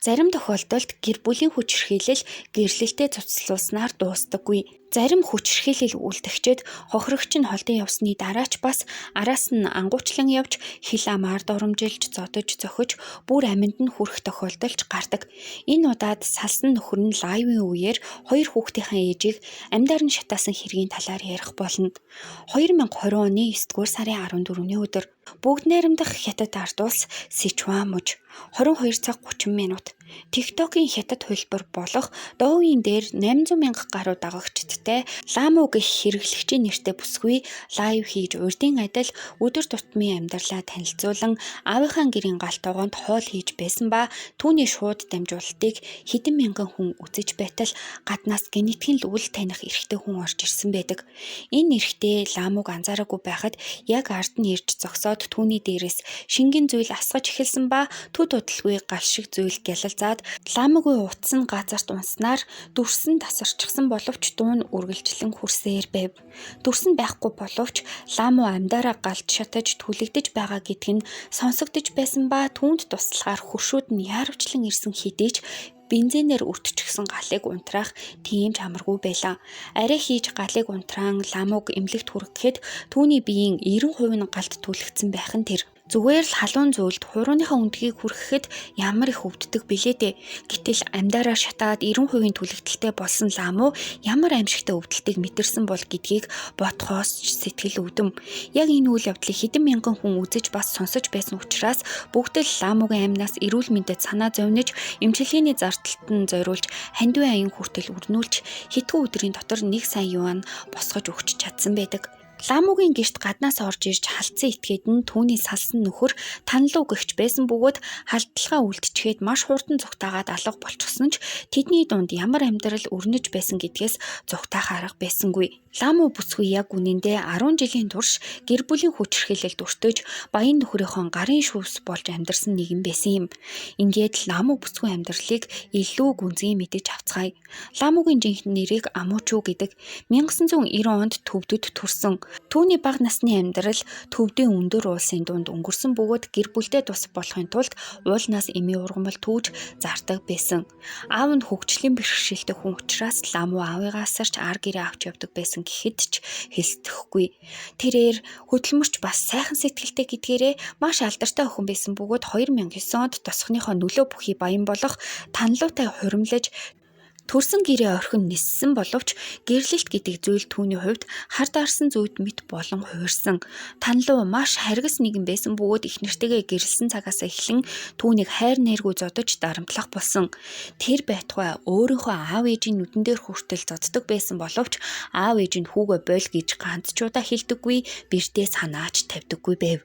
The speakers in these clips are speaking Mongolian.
Зарим тохиолдолд гэр бүлийн хүчирхийлэл гэрлэлтэд цуцлуулснаар дуустдаггүй. Зарим хүчирхийлэл үлдэгчэд хохирогч нь холдон явсны дараач бас араас нь ангуучлан явж хил амаар доромжилж зодож зохиж бүр амьд нь хүрэх тохиолдолж гардаг. Энэ удаад салсан нөхөр нь лайвын үеэр 2 хүүхдийнхээ ээжийг амьдаар нь шатаасан хэргийн талаар ярих болно. 2020 оны 9-р сарын 14-ний өдөр бүгд найрамдах хятад ард улс Сичуан мужи 22 цаг 30 минут TikTok-ийн хятад хөлбөр болох Douyin дээр 800 мянга гаруй дагагчдтай Ламу гэх хэрэглэгчийн нэртэй бүсгүй лайв хийж урдын адил өдөр тутмын амьдралаа танилцуулан аавынхаа гэрийн галт тогоонд хоол хийж байсан ба түүний шууд дамжуулалтыг хэдэн мянган хүн үзэж байтал гаднаас генетикийн л үл таних эрэгтэй хүн орж ирсэн байдаг. Энэ эрэгтэй Ламуг анзаараагүй байхад яг ард нь ирж зогсоод түүний дээрээс шингэн зүйл асгаж эхэлсэн ба төд удалгүй гал шиг зүйл гялалзаад Ламугийн утас нь газарт унснаар дүрсэн тасарчихсан боловч дуун үргэлжлэн хүрсээр байв. Дүрсэн байхгүй боловч Ламу амьдараа галд шатаж түлэгдэж байгаа гэдг нь сонсогдож байсан ба түүнд туслахаар хөршүүд нь яарвчлан ирсэн хэдий ч бензинээр өртчихсэн галыг унтраах тийм ч амаргүй байлаа. Арай хийж галыг унтраан Ламуг эмнэлэгт хүргэхэд түүний биеийн 90% нь галд түлэгдсэн байх нь тэр. Зүгээр л халуун зүйлд хурууныхаа үндгийг хүргэхэд ямар их өвддөг билээ дээ. Гэтэл амьдараа шатаад 90% түлэгдэлтэй болсон Ламу ямар аимшигтай өвдөлтийг мэдэрсэн бол гэдгийг бодхоос ч сэтгэл өвдөм. Яг энэ үйл явдлыг хэдэн мянган хүн үзэж бас сонсож байсан учраас бүгд л Ламугийн амнаас эрүүл мэндэд санаа зовниж эмчилгээний зардалд нь зориулж хандив аян хүртэл өрнүүлж хэдхэн өдрийн дотор 1 сая юан босгож өгч чадсан байдаг. Ламугийн гэрт гаднаас орж ирж халдсан этгээд нь түүний салсан нөхөр танил өгөгч байсан бөгөөд халдлагаа үлдчихэд маш хурдан зүгтаагаад алга болчихсон ч тэдний дунд ямар амьдрал өрнөж байсан гэдгээс зүгтаах арга байсангүй. Ламу бүсгүй яг үнэндээ 10 жилийн турш гэр бүлийн хүчирхийлэлд өртөж баян нөхрийнхөө гарын шүүс болж амьдарсан нэгэн байсан юм. Ингээд Ламу бүсгүй амьдралыг илүү гүнзгий мэдэж авцгаая. Ламугийн жинхэнэ нэрийг Амучу гэдэг 1990 онд Төвдөд төрсөн. Түүний бага насны амьдрал Төвдийн өндөр улсын дунд өнгөрсөн бөгөөд гэр бүлдээ тус болохын тулд уулнаас эмээ ургамал түүж зардаг байсан. Аав нь хөгжлийн бэрхшээлтэй хүн учраас Ламу аавыгаа асарч ар гэрээ авч явдаг байсан гэхэд ч хэлцэхгүй. Тэрээр хөдөлмөрч бас сайхан сэтгэлтэй гэдгээрээ маш алдартай охин байсан бөгөөд 2009 онд тосхныхоо нөлөө бүхий баян болох танилуутай хуримлаж төрсөн гэрээ орхин ниссэн боловч гэрлэлт гэдэг зүйл түүний хувьд хар дарсан зүйд мэт болон хуурсан. Танилуу маш харгас нэгэн байсан бөгөөд их нэртэйгээ гэрэлсэн цагаас эхлэн түүнийг хайр нэргүй зодож дарамтлах болсон. Тэр байтугай өөрийнхөө аав ээжийн нүдэн дээр хүртэл зоддог байсан боловч аав ээж нь хүүгээ бойл гэж ганц ч удаа хэлдэггүй, бэртээ санаач тавьдаггүй байв.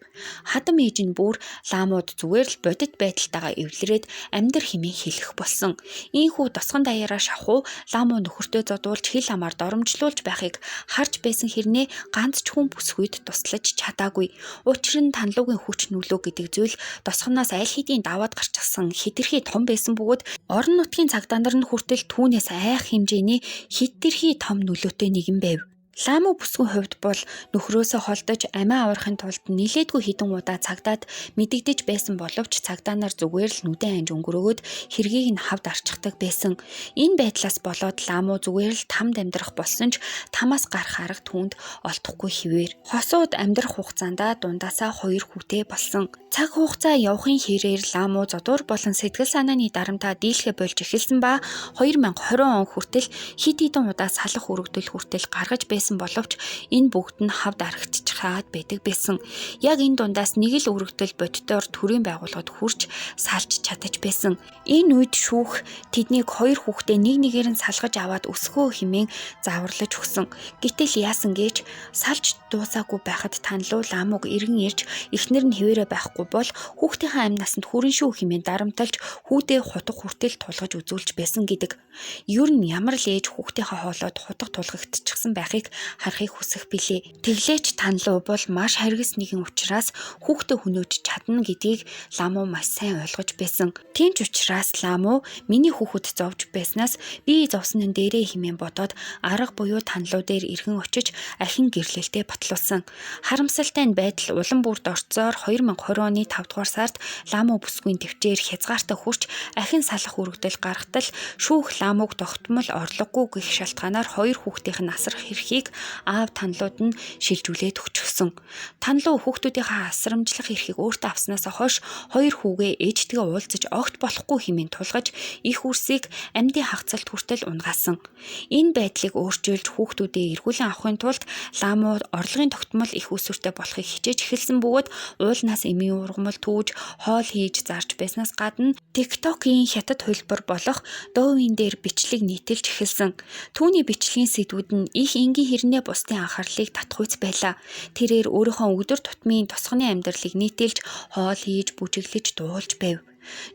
Хадам ээж нь бүр Ламууд зүгээр л бодит байдалтайгаа эвлэрээд амьдр хэмээн хэлэх болсон. Ийхүү тосгон даяараа шахуу Ламу нөхөртөө зодуулж хил амаар доромжлуулж байхыг харж байсан хэрнээ ганц ч хүн бүсгүйд туслаж чадаагүй. Учир нь танилуугийн хүч нөлөө гэдэг зүйл тосгоноос аль хэдийн даваад гарчихсан хэтэрхий том байсан бөгөөд орон нутгийн цагдаа нар нь хүртэл түүнээс айх хэмжээний хэтэрхий том нөлөөтэй нэгэн байв. Ламу бүсгүй хувьд бол нөхрөөсөө холдож амиа аврахын тулд нилээдгүй хэдэн удаа цагдаад мэдэгдэж байсан боловч цагдаа нар зүгээр л нүдэн анж өнгөрөөгөөд хэргийг нь хавд арчихдаг байсан. Энэ байдлаас болоод Ламу зүгээр л тамд амьдрах болсон ч тамаас гарах арга түүнд олдохгүй хэвээр. Хосууд амьдрах хугацаанд дундаасаа 2 хүүтэй болсон. Цаг хугацаа явахын хэрээр Ламу зодуур болон сэтгэл санааны дарамтаа дийлхэ болж эхэлсэн ба 2020 он хүртэл хэд хэдэн удаа салах өргөдөл хүртэл гаргаж байсан боловч энэ бүгд нь хавд аргиччихаад байдаг байсан. Яг энэ дундаас нэг л өргөдөл боддоор төрийн байгууллагад хүрч салж чадаж байсан. Энэ үед шүүх тэднийг 2 хүүхдээ нэг нэгээр нь салгаж аваад өсгөө хэмээн зааварлаж өгсөн. Гэтэл яасан гэж салж дуусаагүй байхад танилуу Ламуг иргэн ирж эхнэр нь хിവэрэ байхгүй бол хүүхдийнхээ амь насанд хүрэн шүү хэмээн дарамталж хүүдээ хутга хүртэл тулгаж үзүүлж байсан гэдэг. Ер нь ямар л ээж хүүхдийнхээ хоолойд хутга тулгагдчихсан байхыг харахыг хүсэх билээ. Тэглээч Танлуу бол маш харгас нэгэн учраас хүүхдээ хөнөөж чадна гэдгийг Ламуу маш сайн ойлгож байсан. Тийм ч учраас Ламуу миний хүүхэд зовж байснаас би зовсон нь дээрээ хэмээн бодоод арга буюу Танлуу дээр иргэн очиж ахин гэрлэлтэд батлуулсан. Харамсалтай нь байдал улам бүрд орцоор 2020 оны 5 дугаар сард Ламуу бүсгүйн төвчээр хязгаартай хүрч ахин салах үргэлжлэл гаргатал шүүх Ламууг тогтмол орлогогүй гэх шалтгаанаар хоёр хүүхдийн насрах эрхийг аав Танлууд нь шилжүүлээд өгчихсөн. Танлуу хүүхдүүдийнхээ асрамжлах эрхийг өөртөө авснаас хойш хоёр хүүгээ ээжтэйгээ уулзаж огт болохгүй хэмээн тулгаж их үрсийг амьдын хагацалт хүртэл унгаасан. Энэ байдлыг өөрчилж хүүхдүүдээ эргүүлэн авахын тулд Ламуу орлогын тогтмол их усүртэй болохыг хичээж эхэлсэн бөгөөд уулнаас эмийн ургамал түүж хоол хийж зарж байснаас гадна TikTok-ийн хятад хөлбөр болох Douyin дээр бичлэг нийтэлж эхэлсэн. Түүний бичлэгийн сэдвүүд нь их энгийн хэрнээ бусдын анхаарлыг татахуйц байлаа. Тэрээр өөрийнхөө өдөр тутмын тосгоны амьдралыг нийтэлж хоол хийж бүжиглэж дуулж байв.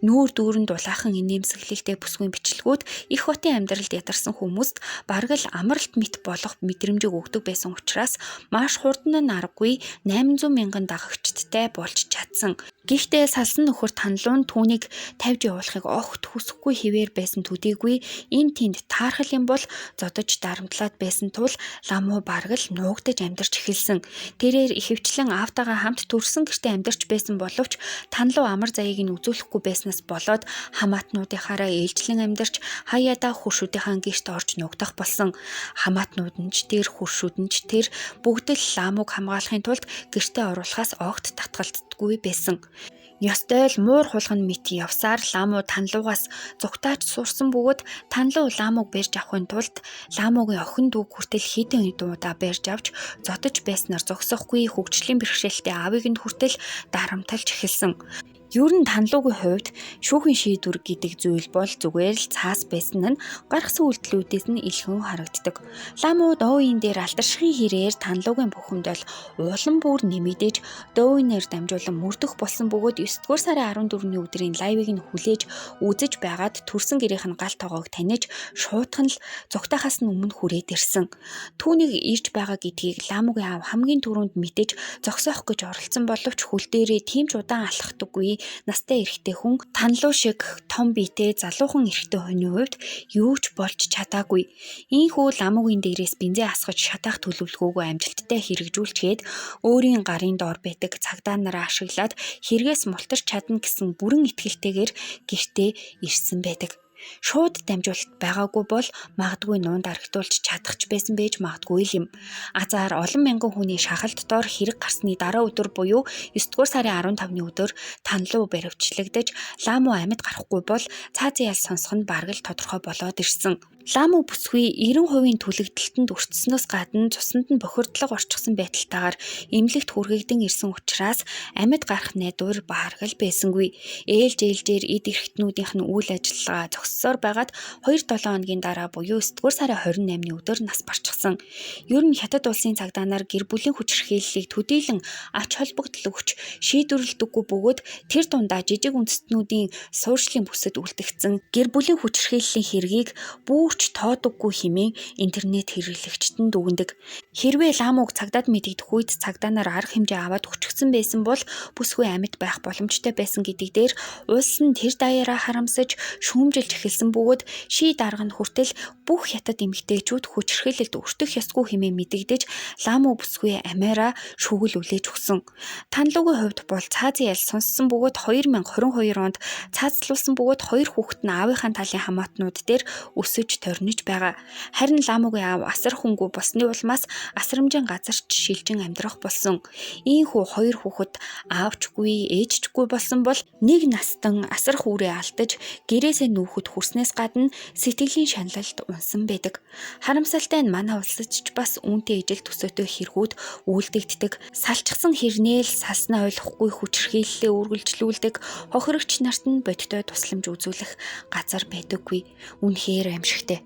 Нүүр дүүрэн дулаахан инээмсэглэлтэй бүсгүйн бичлэгүүд их хотын амьдралд ядарсан хүмүүст бараг л амралт мэт болох мэдрэмжийг өгдөг байсан учраас маш хурдан нь аргагүй 800 мянган дагагчдтай болж чадсан. Гэхдээ салсан нөхөр Танлуу нь түүнийг тавьж явуулахыг огт хүсэхгүй хэвээр байсан төдийгүй энэ тэнд таархал юм бол зодож дарамтлаад байсан тул Ламуу бараг л нуугдаж амьдарч эхэлсэн. Тэрээр ихэвчлэн аавтайгаа хамт төрсөн гэртээ амьдарч байсан боловч Танлуу амар заяыг нь үзүүлэхгүй байснаас болоод хамаатнуудынхаараа ээлжлэн амьдарч хаяада хуршүүдийнхаа гэрт орж нугдах болсон. Хамаатнууд нь ч тэр хуршүүд нь ч тэр бүгд л Ламууг хамгаалахын тулд гэртээ оруулахаас огт татгалздаггүй байсан. Ёстой л муур хулган мэт явсаар Ламуу Танлуугаас зугтааж сурсан бөгөөд Танлуу Ламууг барьж авахын тулд Ламуугийн охин дүү хүртэл хэдэн удаа барьж авч зодож байснаар зогсохгүй хөгжлийн бэрхшээлтэй аавыг нь хүртэл дарамталж эхэлсэн. Ер нь Танлуугийн хувьд шүүхийн шийдвэр гэдэг зүйл бол зүгээр л цаас байсан нь гаргасан үйлдэлүүдээс нь илхэн харагддаг. Ламуу Douyin дээр алдаршихын хэрээр Танлуугийн бухимдал улам бүр нэмэгдэж Douyin-ээр дамжуулан мөрдөх болсон бөгөөд 9 дугаар сарын 14-ний өдрийн лайвыг нь хүлээж үзэж байгаад төрсэн гэрийнх нь гал тоогоог таних шуудхан л зугтаахаас нь өмнө хүрээд ирсэн. Түүнийг ирж байгаа гэдгийг Ламуугийн аав хамгийн түрүүнд мэдэж зогсоох гэж оролцсон боловч хөл дээрээ тийм ч удаан алхдаггүй настай эрэгтэй хүн Танлуу шиг том биетэй залуухан эрэгтэй хүний хувьд юу ч болж чадаагүй. Ийхүү Ламуугийн дээрээс бензин асгаж шатаах төлөвлөгөөгөө амжилттай хэрэгжүүлчихэд өөрийн гарын доор байдаг цагдаа нараа ашиглаад хэрэгээс мултарч чадна гэсэн бүрэн итгэлтэйгээр гэртээ ирсэн байдаг. Шууд дамжуулалт байгаагүй бол магадгүй нуунд архитуулж чадах ч байсан байж магадгүй юм. Азар олон мянган хүний шахалт доор хэрэг гарсны дараа өдөр буюу 9 дугаар сарын 15-ны өдөр Танлуу баривчлагдаж Ламуу амьд гарахгүй бол цаазын ял сонсох нь бараг л тодорхой болоод ирсэн. Ламуу бүсгүй 90% түлэгдэлтэнд өртснөөс гадна цуснд нь бохирдлого орчихсон байдалтайгаар эмнэлэгт хүргэгдэн ирсэн учраас амьд гарах найдвар бараг л байсангүй. Ээлж ээлжээр эд эрхтнүүдийнх нь үйл ажиллагаа зогссоор байгаад 2-7 хоногийн дараа буюу 9 дугаар сарын 28-ны өдөр нас барчихсан. Ер нь хятад улсын цагдаа нар гэр бүлийн хүчирхийллийг төдийлөн ач холбогдол өгч шийдвэрлэдэггүй бөгөөд тэр дундаа жижиг үндэстнүүдийн суурьшлийн бүсэд үлдэгдсэн гэр бүлийн хүчирхийллийн хэргийг ч тоодоггүй хэмээн интернет хэрэглэгчдэд дүгнэдэг. Хэрвээ Ламууг цагдаад мэдэгдэх үед цагдаа нар арга хэмжээ аваад өчгсөн байсан бол бүсгүй амьд байх боломжтой байсан гэдэг дээр улс нь тэр даяараа харамсаж шүүмжилж эхэлсэн бөгөөд ший дарга нь хүртэл бүх хятад эмэгтэйчүүд хүчирхийлэлд өртөх ёсгүй хэмээн мэдэгдэж Ламуу бүсгүй амиараа шүүгэл үлээж өгсөн. Танлуугийн хувьд бол цаазын ял сонссон бөгөөд 2022 онд цаазлуулсан бөгөөд хоёр хүүхэд нь аавынхаа талын хамаатнууд дээр өсөж торниж байгаа. Харин Ламуугийн аав асар хөнгүү болсны улмаас асрамжийн газарч шилжин амьдрах болсон. Ийхүү хоёр хүүхэд аавчгүй, ээжчгүй болсон бол нэг настан асар хүүрээ алдаж гэрээсээ нүүхэд хүрснээс гадна сэтгэлийн шаналлд унсан байдаг. Харамсалтай нь манай улсад ч бас үүнтэй ижил төсөөтэй хэрэгүүд үйлдэгддэг. Салчсан хэрнээл салснаа ойлгохгүй хүчирхийллээ үргэлжлүүлдэг хохирогч нарт нь бодиттой тусламж үзүүлэх газар байдаггүй. Үнэхээр аимшигтэй.